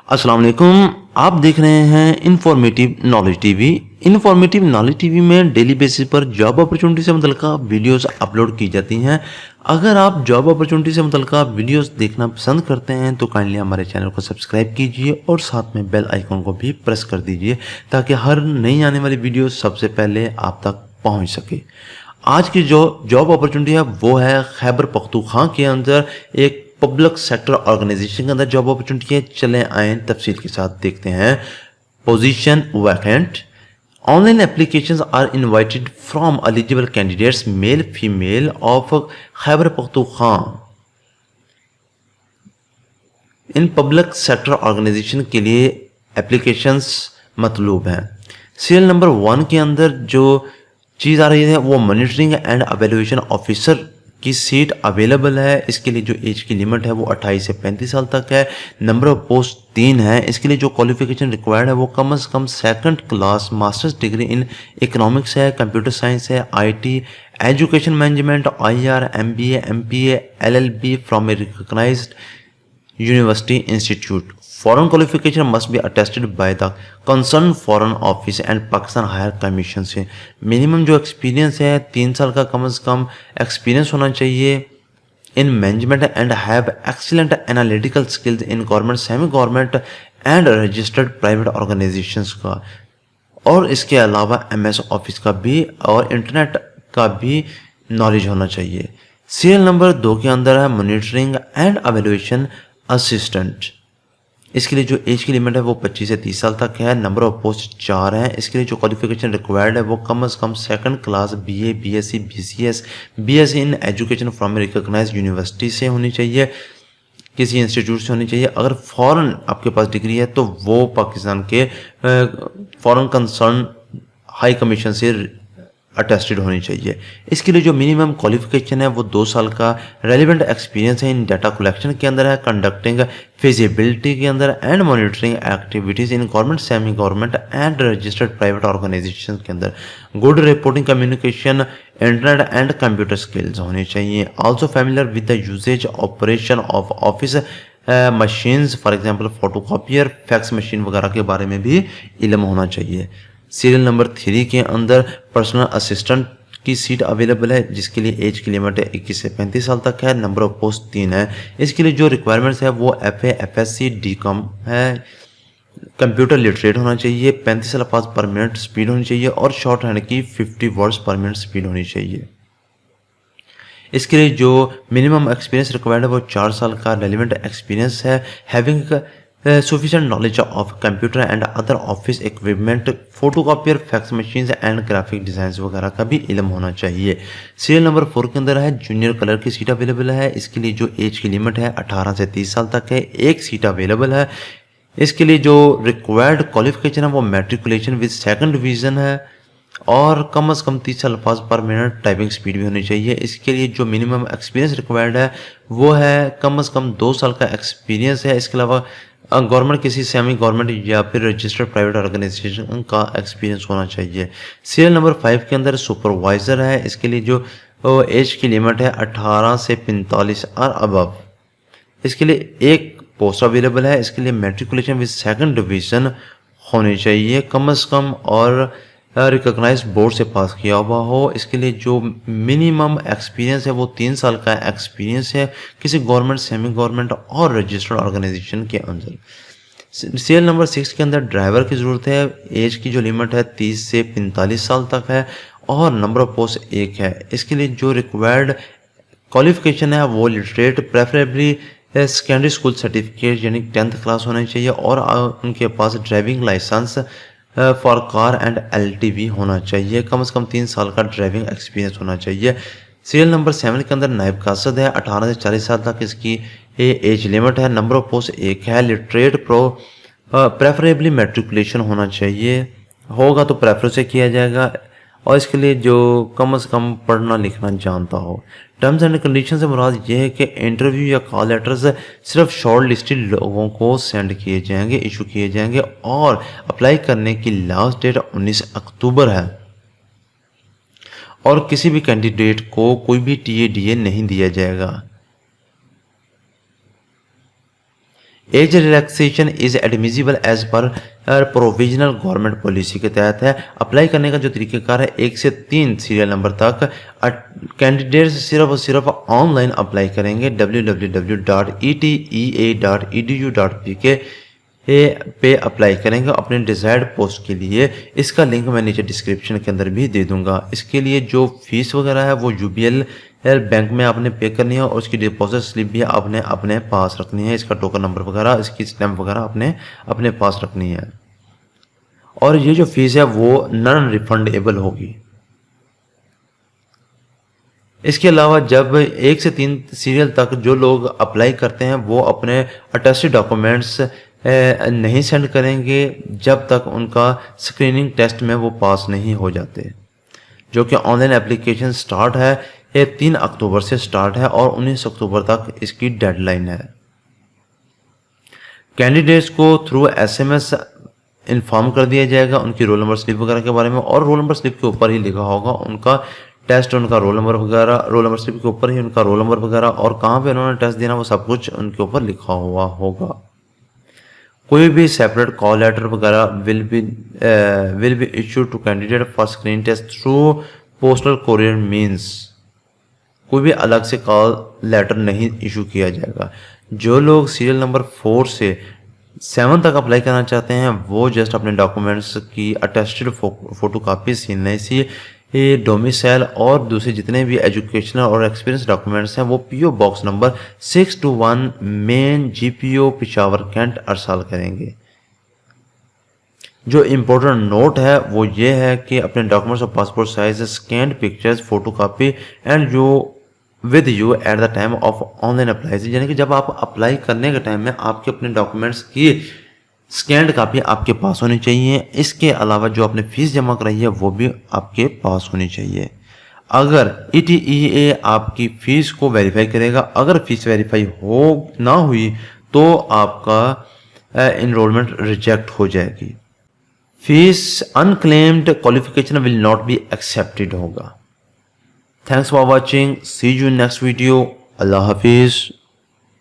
अस्सलाम वालेकुम। आप देख रहे हैं informative knowledge TV. Informative knowledge TV में डेली बेसिस पर जॉब अपॉर्चुनिटी से मुतल्लिक़ वीडियोस अपलोड की जाती हैं। अगर आप जॉब अपॉर्चुनिटी से मुतल्लिक़ वीडियोस देखना पसंद करते हैं तो काइंडली हमारे चैनल को सब्सक्राइब कीजिए और साथ में बेल आइकन को भी प्रेस कर दीजिए ताकि हर नई आने वाली वीडियो सबसे पहले आप तक पहुँच सके। आज की जो जॉब अपॉर्चुनिटी है वो है खैबर पख्तूनख्वा के अंदर एक पब्लिक सेक्टर ऑर्गेनाइजेशन के अंदर जॉब अपॉर्चुनिटी है। चलें आए तफसील के साथ देखते हैं। Position vacant. Online applications are invited from eligible candidates male female of Khyber Pakhtunkhwa in public sector organization के लिए एप्लीकेशंस मतलूब हैं। सीरियल नंबर 1 के अंदर जो चीज़ आ रही है वो मॉनिटरिंग एंड एवेल्यूएशन ऑफिसर की सीट अवेलेबल है। इसके लिए जो एज की लिमिट है वो 28 से 35 साल तक है। नंबर ऑफ पोस्ट 3 है। इसके लिए जो क्वालिफिकेशन रिक्वायर्ड है वो कम से कम second class masters degree in economics है, कंप्यूटर साइंस है, IT, education management, IR, MBA, MPA, LLB from a recognised university institute. Foreign qualification must be attested by the concerned foreign office and Pakistan high commission से। Minimum जो experience है 3 साल का कम से कम experience होना चाहिए in management and have excellent analytical skills in government, semi government and registered private organisations का। और इसके अलावा एमएस ऑफिस का भी और इंटरनेट का भी नॉलेज होना चाहिए। सीरियल नंबर 2 के अंदर है मॉनिटरिंग एंड एवेल्यूएशन असिस्टेंट। इसके लिए जो एज की लिमिट है वो 25 से 30 साल तक है। नंबर ऑफ पोस्ट 4 हैं। इसके लिए जो क्वालिफिकेशन रिक्वायर्ड है वो कम से कम second class BA, BSc, BCS, BSc in education from recognised university से होनी चाहिए, किसी इंस्टीट्यूट से होनी चाहिए। अगर फॉरेन आपके पास डिग्री है तो वो पाकिस्तान के फॉरेन कंसर्न हाई कमीशन से अटेस्टेड होनी चाहिए। इसके लिए जो मिनिमम क्वालिफिकेशन है वो 2 साल का रेलिवेंट एक्सपीरियंस है इन डाटा कलेक्शन के अंदर है, कंडक्टिंग फिजिबिलिटी के अंदर and monitoring activities in government, semi government and registered private organization के अंदर। Good reporting communication, internet and computer skills होनी चाहिए। Also familiar with the usages operation of office machines, for example photocopier, fax machine वगैरह के बारे में भी इल्म होना चाहिए। सीरियल नंबर 3 के अंदर पर्सनल असिस्टेंट की सीट अवेलेबल है जिसके लिए एज की लिमिट है 21 से 35 साल तक है। नंबर ऑफ पोस्ट 3 है। इसके लिए जो रिक्वायरमेंट्स है वो एफए, एफएससी, डीकॉम है। कंप्यूटर लिटरेट होना चाहिए, 35 अल्फाज पर मिनट स्पीड होनी चाहिए और शॉर्ट हैंड की 50 वर्ड्स पर मिनट स्पीड होनी चाहिए। इसके लिए जो मिनिमम एक्सपीरियंस रिक्वायर्ड है वो 4 साल का रेलिवेंट एक्सपीरियंस है। Having sufficient knowledge of computer and other office equipment, photocopier, fax machines and graphic designs वगैरह का भी इल्म होना चाहिए। सीरियल नंबर 4 के अंदर है जूनियर कलर की सीट अवेलेबल है। इसके लिए जो एज की लिमिट है 18 से 30 साल तक है। एक सीट अवेलेबल है। इसके लिए जो रिक्वायर्ड क्वालिफिकेशन है वो मैट्रिकुलेशन विद सेकंड डिवीज़न है और कम से कम 30 अल्फाज पर मिनट टाइपिंग स्पीड भी होनी चाहिए। इसके लिए जो मिनिमम एक्सपीरियंस रिक्वायर्ड है वो है कम से कम 2 साल का एक्सपीरियंस है। इसके अलावा गवर्नमेंट, किसी सेमी गवर्नमेंट या फिर रजिस्टर्ड प्राइवेट ऑर्गेनाइजेशन का एक्सपीरियंस होना चाहिए। सीरियल नंबर 5 के अंदर सुपरवाइज़र है। इसके लिए जो एज की लिमिट है 18 से 45 और अबव। इसके लिए एक पोस्ट अवेलेबल है। इसके लिए मैट्रिकुलेशन विद सेकंड डिवीज़न होनी चाहिए कम से कम और रिकॉग्नाइज बोर्ड से पास किया हुआ हो। इसके लिए जो मिनिमम एक्सपीरियंस है वो 3 साल का एक्सपीरियंस है किसी गवर्नमेंट, सेमी गवर्नमेंट और रजिस्टर्ड ऑर्गेनाइजेशन के अंदर। सीरियल नंबर 6 के अंदर ड्राइवर की ज़रूरत है। एज की जो लिमिट है 30 से 45 साल तक है और नंबर ऑफ पोस्ट 1 है। इसके लिए जो रिक्वायर्ड क्वालिफिकेशन है वो literate, preferably secondary school certificate यानी 10th क्लास होना चाहिए और उनके पास driving licence for car and LTV होना चाहिए। कम से कम 3 साल का ड्राइविंग एक्सपीरियंस होना चाहिए। सीरियल नंबर 7 के अंदर नायब कासद है। 18 से 40 साल तक इसकी एज लिमिट है। नंबर ऑफ पोस्ट 1 है। लिटरेट प्रेफरेबली मैट्रिकुलेशन होना चाहिए, होगा तो प्रेफर से किया जाएगा और इसके लिए जो कम से कम पढ़ना लिखना जानता हो। टर्म्स एंड कंडीशन से मुराद ये है कि इंटरव्यू या कॉल लेटर्स सिर्फ शॉर्ट लिस्टेड लोगों को सेंड किए जाएंगे, इशू किए जाएंगे और अप्लाई करने की लास्ट डेट 19 अक्टूबर है और किसी भी कैंडिडेट को कोई भी टीएडीए नहीं दिया जाएगा। Age relaxation is admissible as per provisional government policy के तहत है। अप्लाई करने का जो तरीक़ेकार है 1 से 3 सीरियल नंबर तक कैंडिडेट्स सिर्फ और सिर्फ ऑनलाइन अप्लाई करेंगे www.etea.edu.pk पे अप्लाई करेंगे अपने डिज़ायर्ड पोस्ट के लिए। इसका लिंक मैं नीचे डिस्क्रिप्शन के अंदर भी दे दूंगा। इसके लिए जो फीस वगैरह है वो UBL बैंक में आपने पे करनी है और उसकी डिपॉजिट स्लिप भी आपने अपने पास रखनी है। इसका टोकन नंबर वगैरह, इसकी स्टैम्प वगैरह आपने अपने पास रखनी है और ये जो फीस है वो नॉन रिफंडेबल होगी। इसके अलावा जब 1 से 3 सीरियल तक जो लोग अप्लाई करते हैं वो अपने अटेस्टेड डॉक्यूमेंट्स नहीं सेंड करेंगे जब तक उनका स्क्रीनिंग टेस्ट में वो पास नहीं हो जाते, जो कि ऑनलाइन एप्लीकेशन स्टार्ट है। ये 3 अक्टूबर से स्टार्ट है और 19 अक्टूबर तक इसकी डेडलाइन है। कैंडिडेट्स को थ्रू SMS इन्फॉर्म कर दिया जाएगा उनकी रोल नंबर स्लिप वगैरह के बारे में और रोल नंबर स्लिप के ऊपर ही लिखा होगा उनका टेस्ट, उनका रोल नंबर वगैरह, रोल नंबर स्लिप के ऊपर ही उनका रोल नंबर वगैरह और कहाँ पे उन्होंने टेस्ट देना वो सब कुछ उनके ऊपर लिखा हुआ होगा। कोई भी सेपरेट कॉल लेटर वगैरह will be issued to candidate for screen test through postal courier means. कोई भी अलग से कॉल लेटर नहीं इशू किया जाएगा। जो लोग सीरियल नंबर 4 से 7 तक अप्लाई करना चाहते हैं वो जस्ट अपने डॉक्यूमेंट्स की अटेस्टेड फोटोकॉपी CNIC डोमिसाइल और दूसरे जितने भी एजुकेशनल और एक्सपीरियंस डॉक्यूमेंट्स हैं वो PO box number 621 main GPO Peshawar cantt अरसाल करेंगे। जो इम्पोर्टेंट नोट है वो ये है कि अपने डॉक्यूमेंट्स और passport size scanned pictures photocopy and जो with you at the time of online apply, यानी कि जब आप अप्लाई करने के टाइम में आपके अपने डॉक्यूमेंट्स की स्कैन्ड कापी आपके पास होनी चाहिए। इसके अलावा जो आपने फीस जमा कराई है वो भी आपके पास होनी चाहिए। अगर ETEA आपकी फ़ीस को वेरीफाई करेगा, अगर फीस वेरीफाई हो ना हुई तो आपका इनरोलमेंट रिजेक्ट हो जाएगी। Fees unclaimed qualification will not be accepted होगा। Thanks for watching, see you next video. अल्लाह हाफिज़।